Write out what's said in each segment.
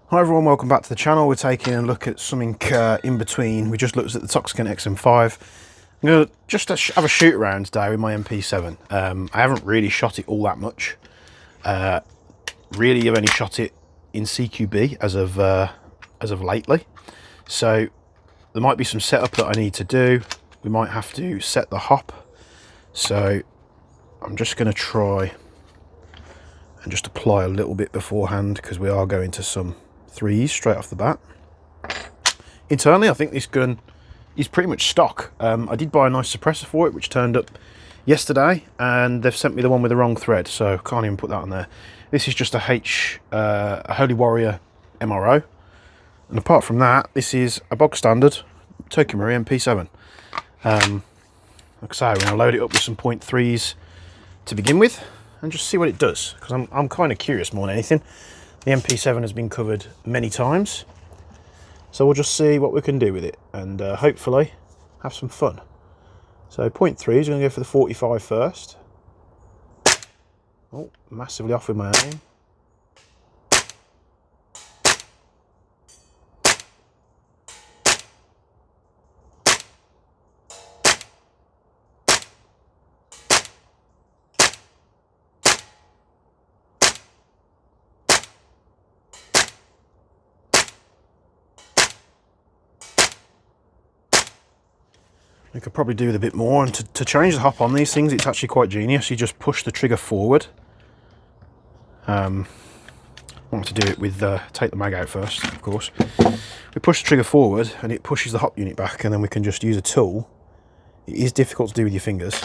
Hi everyone, welcome back to the channel. We're taking a look at something in between. We just looked at the Toxicant XM5. I'm going to just have a shoot around today with my MP7. I haven't really shot it all that much. Really, I've only shot it in CQB as of lately. So there might be some setup that I need to do. We might have to set the hop. So I'm just going to try and just apply a little bit beforehand because we are going to some threes straight off the bat. Internally, I think this gun is pretty much stock. I did buy a nice suppressor for it, which turned up yesterday, and they've sent me the one with the wrong thread, so can't even put that on there. This is just a Holy Warrior MRO, and apart from that, this is a bog standard Tokyo Marui MP7. Like I say, we're going to load it up with some .3s to begin with, and just see what it does, because I'm kind of curious more than anything. The MP7 has been covered many times, so we'll just see what we can do with it and hopefully have some fun. So .3 is going to go for the 45 first. Oh, massively off with my aim. We could probably do with a bit more, and to change the hop on these things, it's actually quite genius. You just push the trigger forward. I want to do it with, take the mag out first, of course. We push the trigger forward and it pushes the hop unit back, and then we can just use a tool. It is difficult to do with your fingers.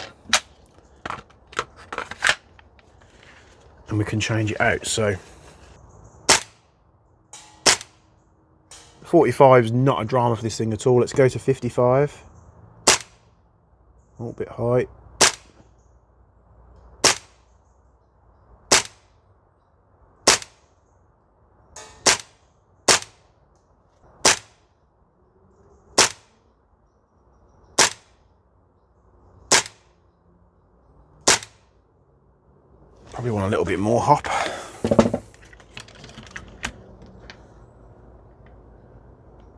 And we can change it out, so 45 is not a drama for this thing at all. Let's go to 55. A little bit high. Probably want a little bit more hop.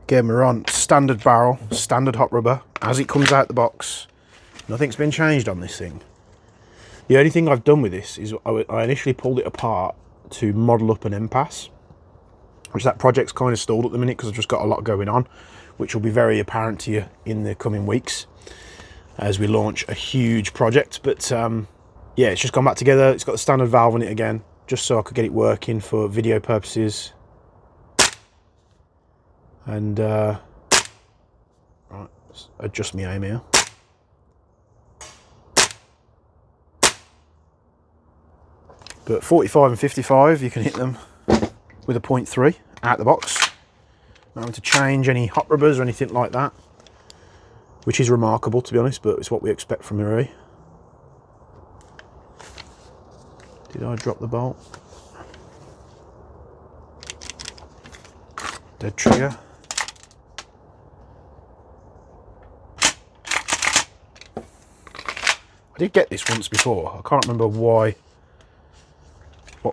Again, we're on standard barrel, standard hot rubber, as it comes out the box. Nothing's been changed on this thing. The only thing I've done with this is I initially pulled it apart to model up an impasse, which that project's kind of stalled at the minute because I've just got a lot going on, which will be very apparent to you in the coming weeks as we launch a huge project. But yeah, it's just gone back together. It's got the standard valve in it again, just so I could get it working for video purposes. And right, let's adjust my aim here. But 45 and 55, you can hit them with a .3 out the box. Not having to change any hot rubbers or anything like that, which is remarkable, to be honest, but it's what we expect from Marui. Did I drop the bolt? Dead trigger. I did get this once before. I can't remember what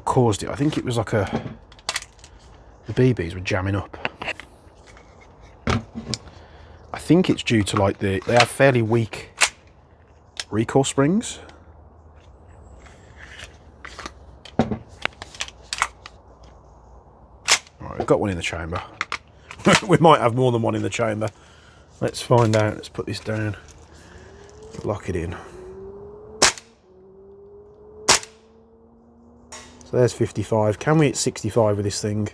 caused it. I think it was like the BBs were jamming up. I think it's due to like they have fairly weak recoil springs. Alright, we've got one in the chamber. We might have more than one in the chamber. Let's find out. Let's put this down. Lock it in. So there's 55. Can we hit 65 with this thing?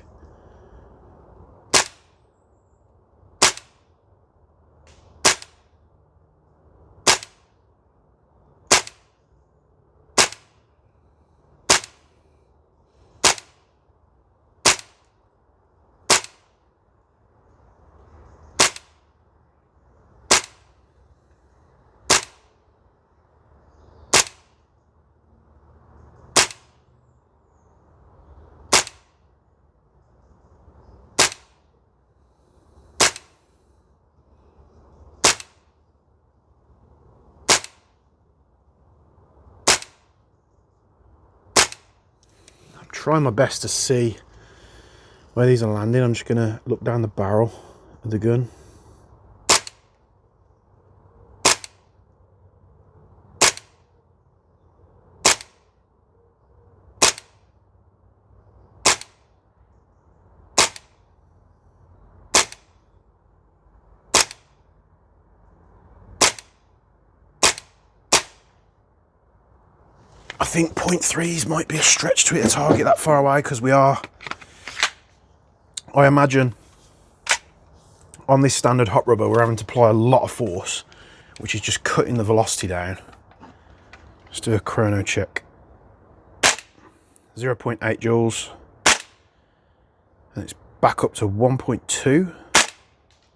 Try my best to see Where these are landing, I'm just going to look down the barrel of the gun. I think 0.3s might be a stretch to hit a target that far away, because we are, I imagine, on this standard hot rubber, we're having to apply a lot of force, which is just cutting the velocity down. Let's do a chrono check. 0.8 joules. And it's back up to 1.2.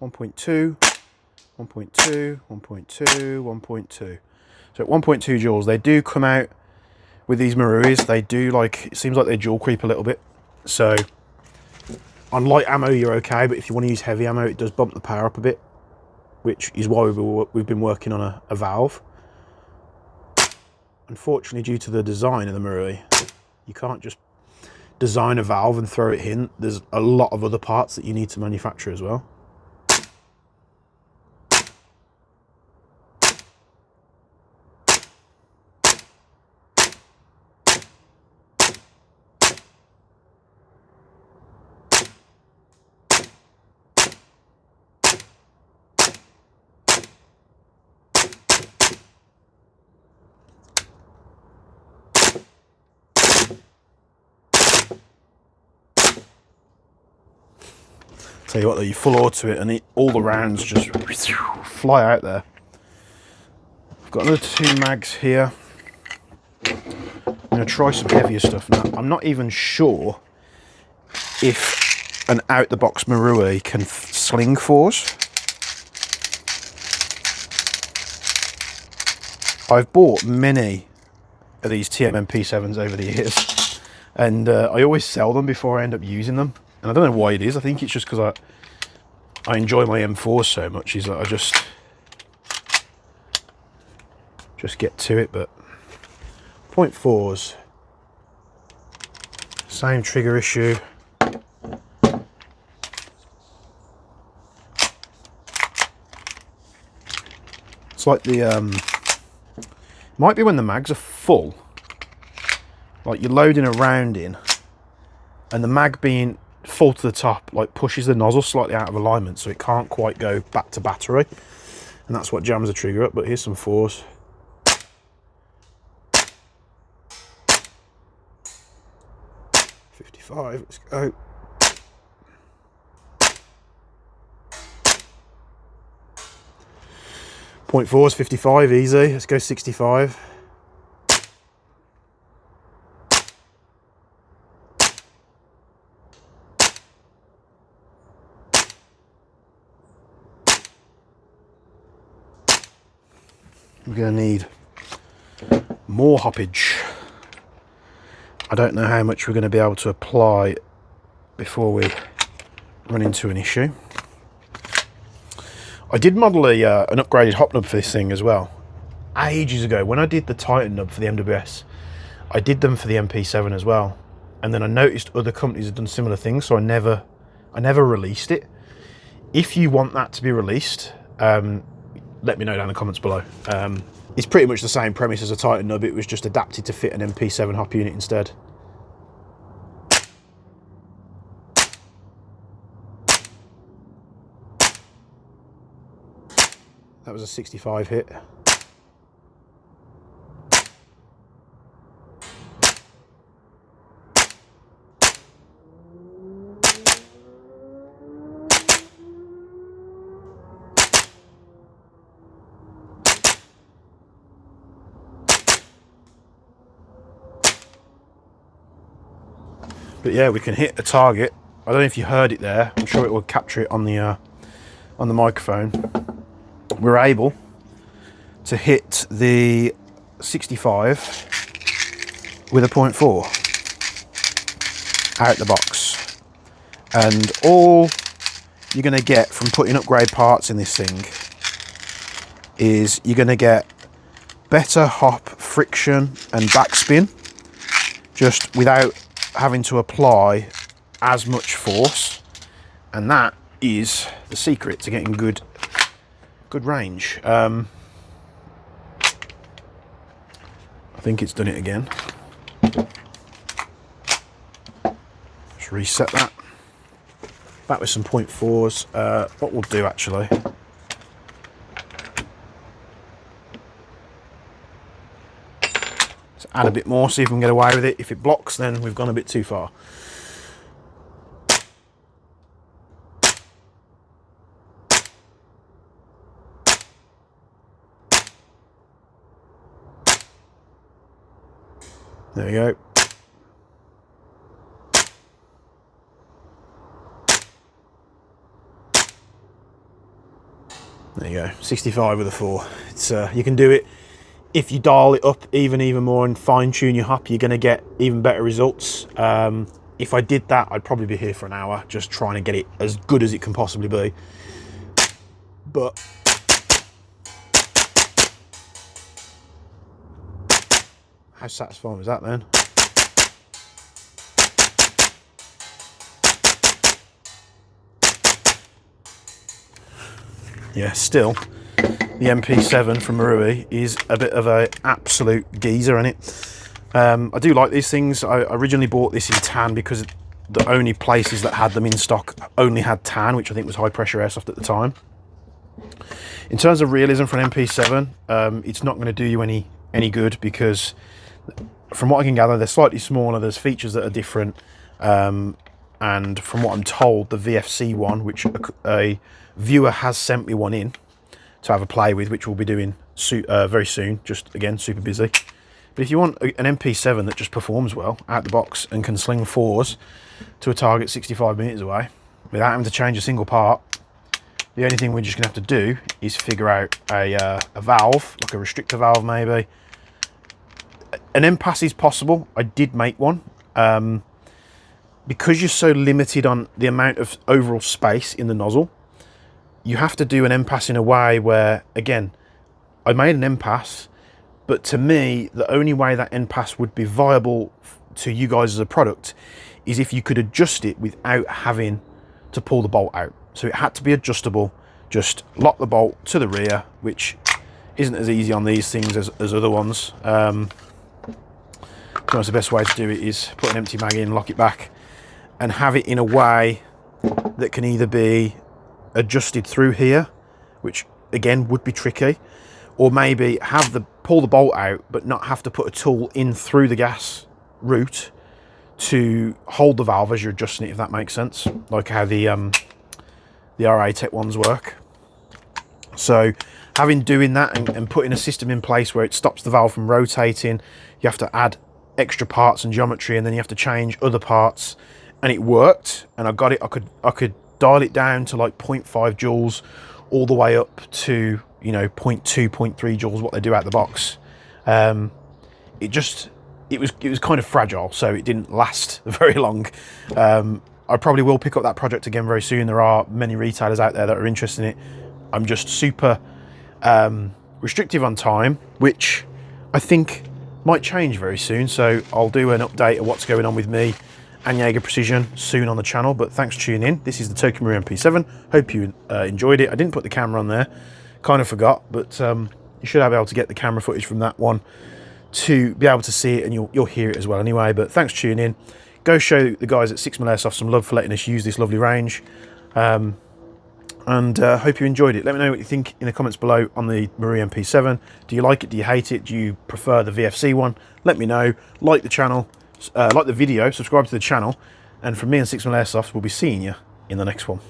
1.2. 1.2. 1.2. 1.2. So at 1.2 joules, they do come out with these Maruis. They do, like, it seems like they dual creep a little bit. So on light ammo, you're okay, but if you want to use heavy ammo, it does bump the power up a bit, which is why we've been working on a valve. Unfortunately, due to the design of the Marui, you can't just design a valve and throw it in. There's a lot of other parts that you need to manufacture as well. Tell you what though, you full auto it and all the rounds just fly out there. I've got another 2 mags here. I'm going to try some heavier stuff now. I'm not even sure if an out-the-box Marui can sling 4s. I've bought many of these TM MP7s over the years, and I always sell them before I end up using them. And I don't know why it is. I think it's just because I enjoy my M4s so much, is that I just get to it. But 0.4s, same trigger issue. It's like the might be when the mags are full, like you're loading a round in and the mag being full to the top like pushes the nozzle slightly out of alignment, so it can't quite go back to battery, and that's what jams the trigger up. But here's some 4s. .55, let's go. .4 is 55, easy. Let's go 65. We're going to need more hoppage. I don't know how much we're going to be able to apply before we run into an issue. I did model an upgraded hop nub for this thing as well, ages ago. When I did the Titan nub for the MWS, I did them for the MP7 as well. And then I noticed other companies had done similar things, so I never released it. If you want that to be released, let me know down in the comments below. It's pretty much the same premise as a Titan nub. It was just adapted to fit an MP7 hop unit instead. That was a 65 hit. But yeah, we can hit a target. I don't know if you heard it there. I'm sure it will capture it on the microphone. We're able to hit the 65 with a 0.4 out the box. And all you're going to get from putting upgrade parts in this thing is you're going to get better hop, friction and backspin, just without having to apply as much force, and that is the secret to getting good range. I think it's done it again. Just reset that. Back with some 0.4s. What we'll do actually, let's add a bit more, see if we can get away with it. If it blocks, then we've gone a bit too far. There we go. There you go, 65 with a 4. It's you can do it if you dial it up even more and fine tune your hop. You're going to get even better results. If I did that, I'd probably be here for an hour just trying to get it as good as it can possibly be. But how satisfying was that then? Yeah, still, the MP7 from Marui is a bit of an absolute geezer, isn't it? I do like these things. I originally bought this in tan because the only places that had them in stock only had tan, which I think was high pressure airsoft at the time. In terms of realism for an MP7, it's not going to do you any good, because from what I can gather, they're slightly smaller, there's features that are different, and from what I'm told, the VFC one, which a viewer has sent me one in to have a play with, which we'll be doing very soon, just again super busy. But if you want an MP7 that just performs well out the box and can sling 4s to a target 65 meters away without having to change a single part, the only thing we're just gonna have to do is figure out a valve, like a restrictor valve maybe. An impasse is possible. I did make one. Because you're so limited on the amount of overall space in the nozzle, you have to do an impasse in a way where, again, I made an impasse, but to me, the only way that impasse would be viable to you guys as a product is if you could adjust it without having to pull the bolt out. So it had to be adjustable, just lock the bolt to the rear, which isn't as easy on these things as other ones. Sometimes the best way to do it is put an empty mag in, lock it back, and have it in a way that can either be adjusted through here, which again would be tricky, or maybe pull the bolt out but not have to put a tool in through the gas route to hold the valve as you're adjusting it, if that makes sense, like how the RA Tech ones work. So doing that and putting a system in place where it stops the valve from rotating, you have to add extra parts and geometry, and then you have to change other parts, and it worked, and I got it. I could dial it down to like 0.5 joules all the way up to, you know, 0.2, 0.3 joules, what they do out the box. It was kind of fragile, so it didn't last very long. I probably will pick up that project again very soon. There are many retailers out there that are interested in it. I'm just super restrictive on time, which I think might change very soon, so I'll do an update of what's going on with me and Jaeger Precision soon on the channel. But thanks for tuning in. This is the Tokyo Marui MP7. Hope you enjoyed it. I didn't put the camera on there, kind of forgot, but you should be able to get the camera footage from that one to be able to see it, and you'll hear it as well anyway. But thanks for tuning in. Go show the guys at 6mm Airsoft some love for letting us use this lovely range, and hope you enjoyed it. Let me know what you think in the comments below on the Marui MP7. Do you like it? Do you hate it? Do you prefer the VFC one? Let me know. Like the channel, like the video, subscribe to the channel, and from me and 6mm Airsoft, we'll be seeing you in the next one.